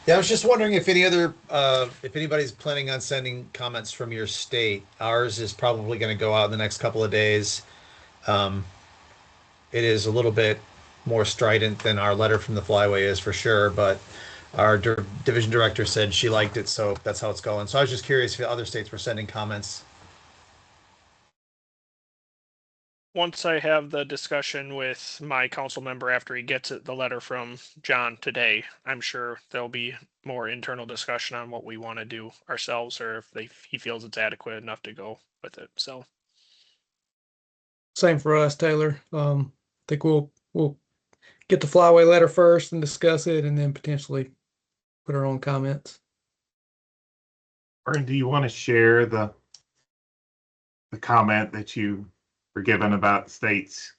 Yeah, I was just wondering if if anybody's planning on sending comments from your state. Ours is probably going to go out in the next couple of days. It is a little bit more strident than our letter from the Flyway is for sure, but our division director said she liked it, so that's how it's going. So I was just curious if other states were sending comments. Once I have the discussion with my council member after he gets the letter from John today, I'm sure there'll be more internal discussion on what we want to do ourselves, or if he feels it's adequate enough to go with it. So Same for us, Taylor. I think we'll get the Flyway letter first and discuss it, and then potentially put our own comments. Or do you want to share the comment that you were given about states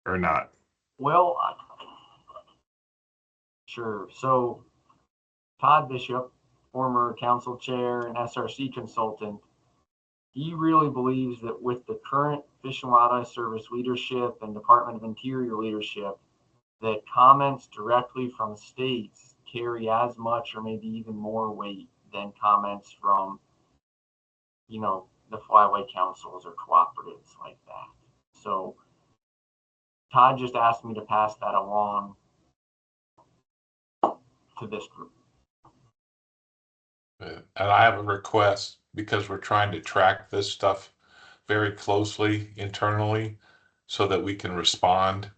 or not? Well, sure. So Todd Bishop, former council chair and SRC consultant, he really believes that with the current Fish and Wildlife Service leadership and Department of Interior leadership, that comments directly from states carry as much or maybe even more weight than comments from, the Flyway councils or cooperatives like that. So Todd just asked me to pass that along to this group. And I have a request, because we're trying to track this stuff very closely internally so that we can respond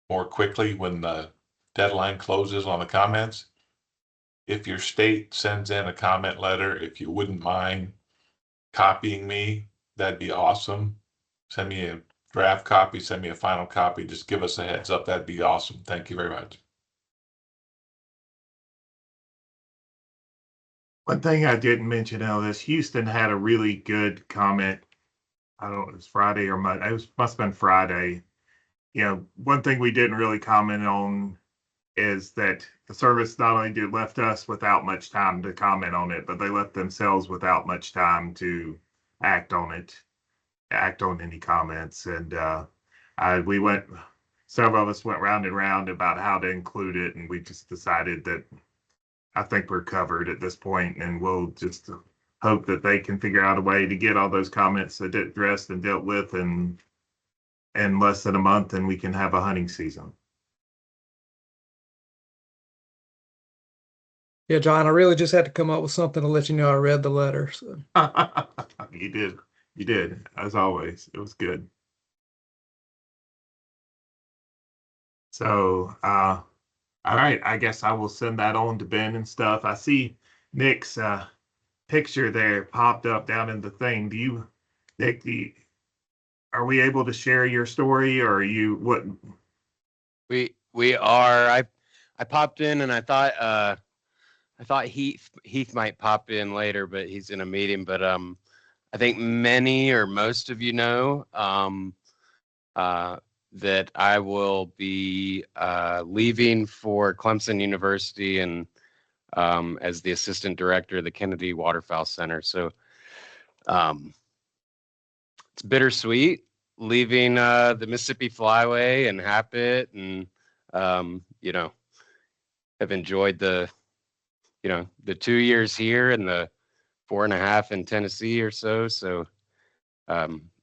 more quickly when the deadline closes on the comments. If your state sends in a comment letter, if you wouldn't mind copying me, that'd be awesome. Send me a draft copy, send me a final copy, just give us a heads up. That'd be awesome. Thank you very much. One thing I didn't mention, Elvis, Houston had a really good comment. I don't know, it was Friday or Monday. It must have been Friday. One thing we didn't really comment on is that the service not only left us without much time to comment on it, but they left themselves without much time to act on any comments. And several of us went round and round about how to include it, and we just decided that I think we're covered at this point, and we'll just hope that they can figure out a way to get all those comments addressed and dealt with in less than a month, and we can have a hunting season. Yeah, John, I really just had to come up with something to let you know I read the letter. So. You did, as always. It was good. So, all right, I guess I will send that on to Ben and stuff. I see Nick's picture there popped up down in the thing. Nick, are we able to share your story, or are you what? We are. I popped in and I thought Heath might pop in later, but he's in a meeting. But I think many or most of you know that I will be leaving for Clemson University and as the assistant director of the Kennedy Waterfowl Center. So it's bittersweet leaving the Mississippi Flyway and Happit, and have enjoyed the 2 years here and the 4.5 in Tennessee or so. So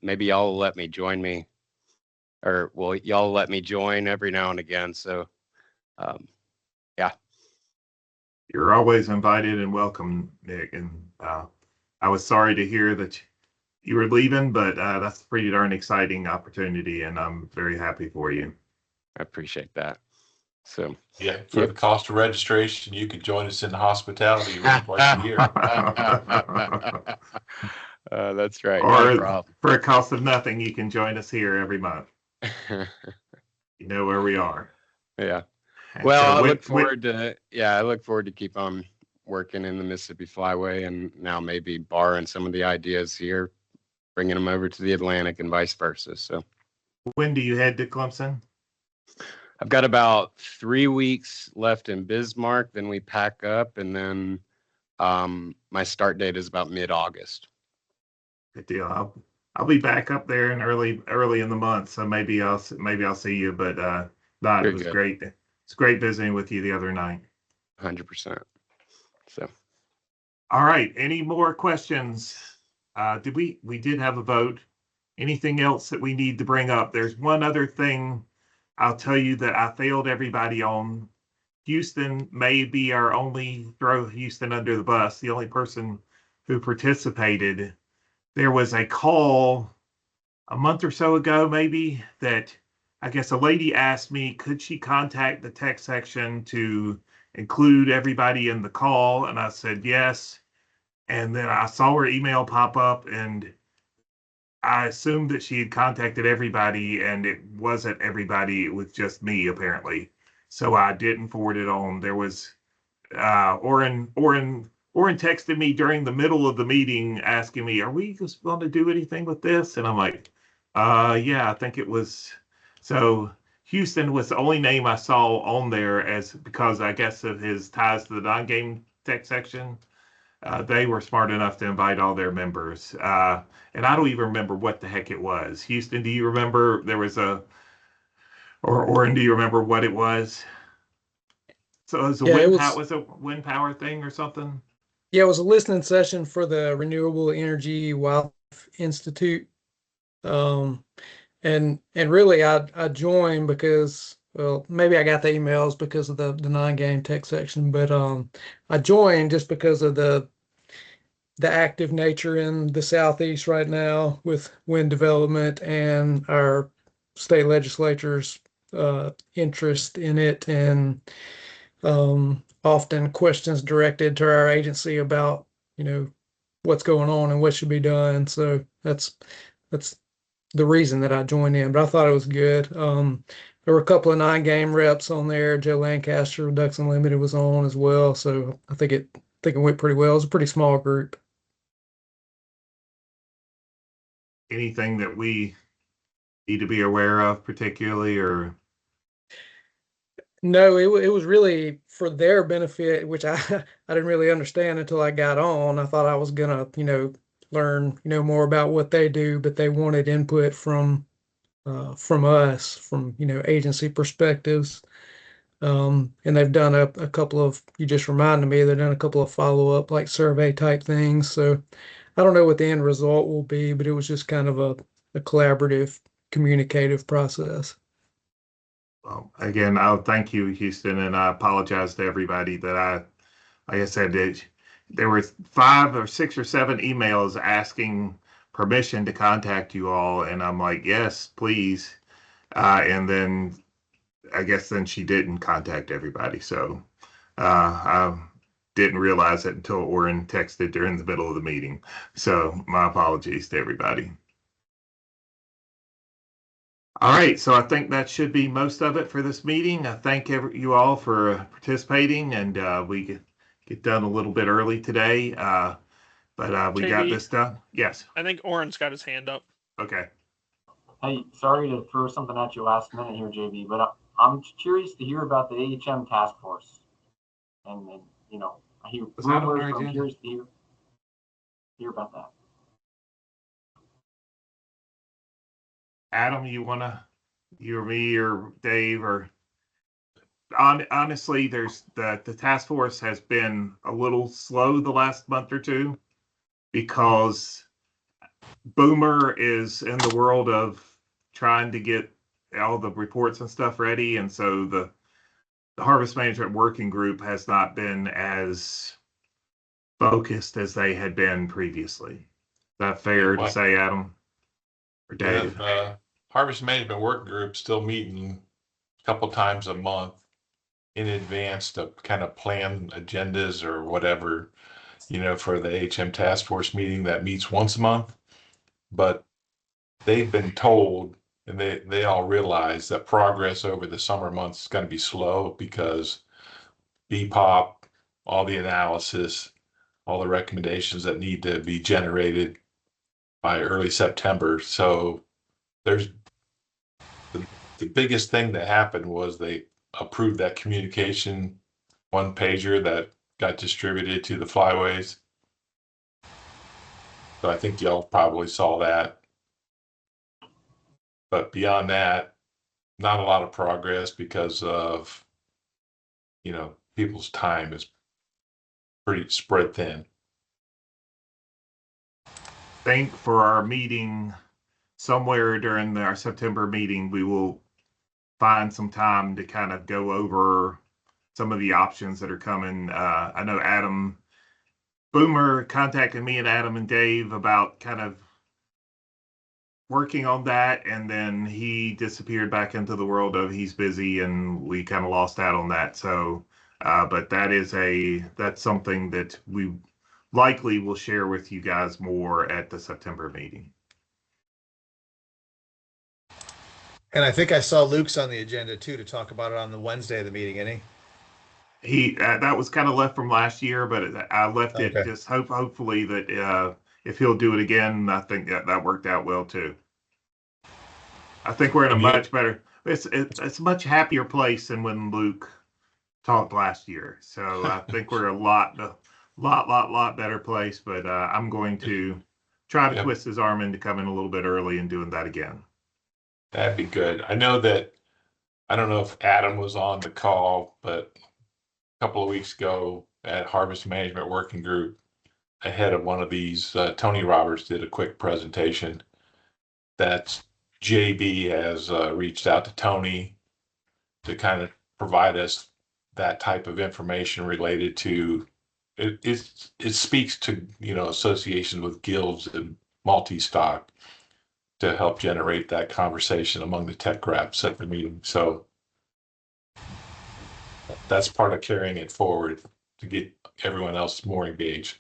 maybe y'all will let me join me, or y'all let me join every now and again. So yeah. You're always invited and welcome, Nick. And I was sorry to hear that you were leaving, but that's a pretty darn exciting opportunity, and I'm very happy for you. I appreciate that. So yeah, for the cost of registration, you could join us in the hospitality room twice a year. That's right. Or no problem. For a cost of nothing, you can join us here every month. You know where we are. Yeah. Well, I look forward to keep on working in the Mississippi Flyway, and now maybe borrowing some of the ideas here bringing them over to the Atlantic and vice versa. So When do you head to Clemson? I've got about 3 weeks left in Bismarck. Then we pack up, and then my start date is about mid-August. Good deal. I'll be back up there in early in the month, so maybe I'll see you. But no, it was good. great. It's great visiting with you the other night. 100%. So, all right. Any more questions? We did have a vote. Anything else that we need to bring up? There's one other thing I'll tell you that I failed everybody on. Houston may be our only throw Houston under the bus, the only person who participated. There was a call a month or so ago, maybe, that I guess a lady asked me, could she contact the tech section to include everybody in the call? And I said yes. And then I saw her email pop up, and I assumed that she had contacted everybody, and it wasn't everybody. It was just me, apparently. So I didn't forward it on. There was Oren texted me during the middle of the meeting asking me, are we just going to do anything with this? And I'm like, yeah, I think it was. So Houston was the only name I saw on there, because I guess of his ties to the non-game tech section. They were smart enough to invite all their members. And I don't even remember what the heck it was. Houston, do you remember there was or Oren, do you remember what it was? So it was a wind power thing or something? Yeah, it was a listening session for the Renewable Energy Wildlife Institute. And really I joined because, well, maybe I got the emails because of the non-game tech section, but I joined just because of the active nature in the Southeast right now with wind development and our state legislature's interest in it, and often questions directed to our agency about, what's going on and what should be done. So that's the reason that I joined in, but I thought it was good. There were a couple of non-game reps on there. Joe Lancaster, Ducks Unlimited, was on as well. So I think it went pretty well. It was a pretty small group. Anything that we need to be aware of particularly, or? No, it was really for their benefit, which I didn't really understand until I got on. I thought I was gonna, learn, more about what they do, but they wanted input from us, from, agency perspectives. And they've done a couple of, you just reminded me, they've done a couple of follow-up, like survey type things. So I don't know what the end result will be, but it was just kind of a collaborative, communicative process. Well, again, I'll thank you, Houston, and I apologize to everybody that like I said, there were 5 or 6 or 7 emails asking permission to contact you all, and I'm like, yes, please. And then I guess then she didn't contact everybody, so I didn't realize it until Oren texted during the middle of the meeting. So my apologies to everybody. All right, so I think that should be most of it for this meeting. I thank you all for participating, and we get done a little bit early today, but we got this done. Yes. I think Oren's got his hand up. Okay. Hey, sorry to throw something at you last minute here, JB, but I'm curious to hear about the AHM task force. And I hear rumors, but I'm curious to hear about that. Adam, you or me or Dave, or honestly, there's the task force has been a little slow the last month or two because Boomer is in the world of trying to get all the reports and stuff ready, and so the Harvest Management Working Group has not been as focused as they had been previously. Is that fair to say, Adam or Dave? Harvest Management Working Group still meeting a couple times a month in advance to kind of plan agendas or whatever, for the HM task force meeting that meets once a month. But they've been told, and they all realize, that progress over the summer months is going to be slow because BPOP, all the analysis, all the recommendations that need to be generated by early September. So there's the biggest thing that happened was they approved that communication one pager that got distributed to the flyways. So I think y'all probably saw that. But beyond that, not a lot of progress because of, people's time is pretty spread thin. Think for our meeting somewhere during our September meeting, we will find some time to kind of go over some of the options that are coming. I know Adam Boomer contacted me and Adam and Dave about kind of working on that, and then he disappeared back into the world of he's busy, and we kind of lost out on that. So, but that's something that we likely will share with you guys more at the September meeting. And I think I saw Luke's on the agenda too to talk about it on the Wednesday of the meeting, isn't he? That was kind of left from last year, but I left it just hopefully that if he'll do it again, I think that worked out well too. I think we're in a much better. It's a much happier place than when Luke talked last year. So I think we're a lot better place. But I'm going to try to twist his arm into coming a little bit early and doing that again. That'd be good. I don't know if Adam was on the call, but a couple of weeks ago at Harvest Management Working Group, ahead of one of these, Tony Roberts did a quick presentation that JB has reached out to Tony to kind of provide us that type of information related to it. It speaks to associations with guilds and multi-stock to help generate that conversation among the tech reps at the meeting. So that's part of carrying it forward to get everyone else more engaged.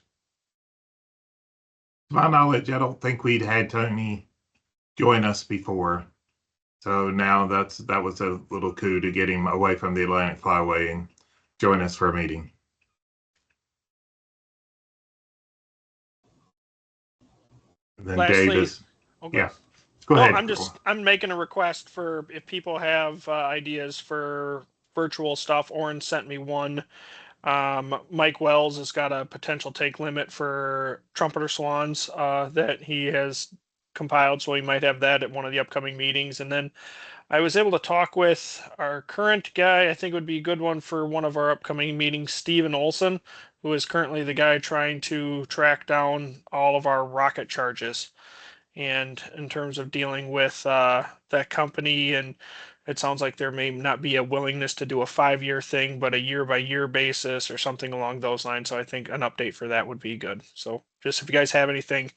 To my knowledge, I don't think we'd had Tony join us before. So now that was a little coup to get him away from the Atlantic Flyway and join us for a meeting. And then Lastly, Davis. okay. Yeah. Go ahead. I'm making a request for if people have ideas for virtual stuff. Oren sent me one. Mike Wells has got a potential take limit for trumpeter swans that he has compiled, so we might have that at one of the upcoming meetings. And then I was able to talk with our current guy. I think it would be a good one for one of our upcoming meetings, Steven Olson, who is currently the guy trying to track down all of our rocket charges. And in terms of dealing with that company, and it sounds like there may not be a willingness to do a 5-year thing, but a year-by-year basis or something along those lines. So I think an update for that would be good. So just if you guys have anything,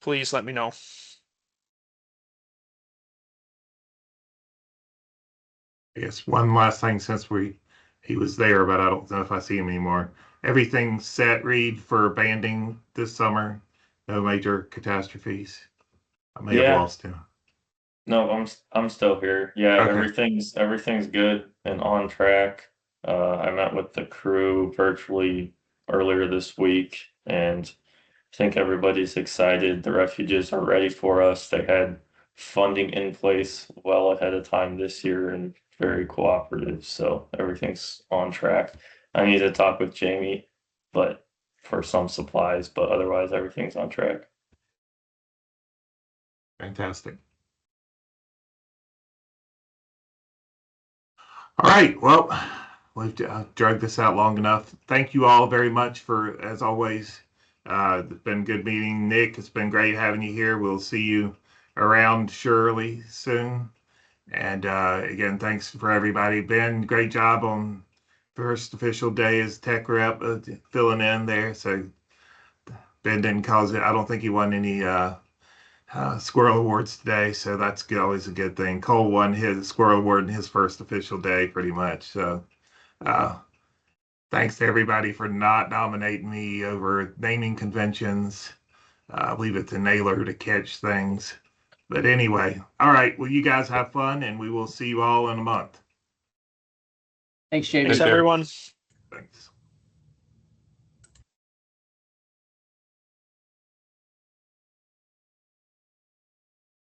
please let me know. I guess one last thing since he was there, but I don't know if I see him anymore. Everything's set, Reed, for banding this summer. No major catastrophes. I may have lost him. No, I'm still here. Yeah, Okay. everything's good and on track. I met with the crew virtually earlier this week, and I think everybody's excited. The refuges are ready for us. They had funding in place well ahead of time this year and very cooperative. So everything's on track. I need to talk with Jamie, but for some supplies, but otherwise everything's on track. Fantastic. All right. Well, we've dragged this out long enough. Thank you all very much for, as always, it's been a good meeting. Nick, it's been great having you here. We'll see you around surely soon. And again, thanks for everybody. Ben, great job on first official day as tech rep, filling in there. So Ben didn't cause it. I don't think he won any Squirrel Awards today, so that's always a good thing. Cole won his Squirrel Award in his first official day, pretty much. So thanks to everybody for not nominating me over naming conventions. Leave it to Naylor to catch things. But anyway, all right. Well, you guys have fun, and we will see you all in a month. Thanks, JB. Thanks, everyone. Thanks.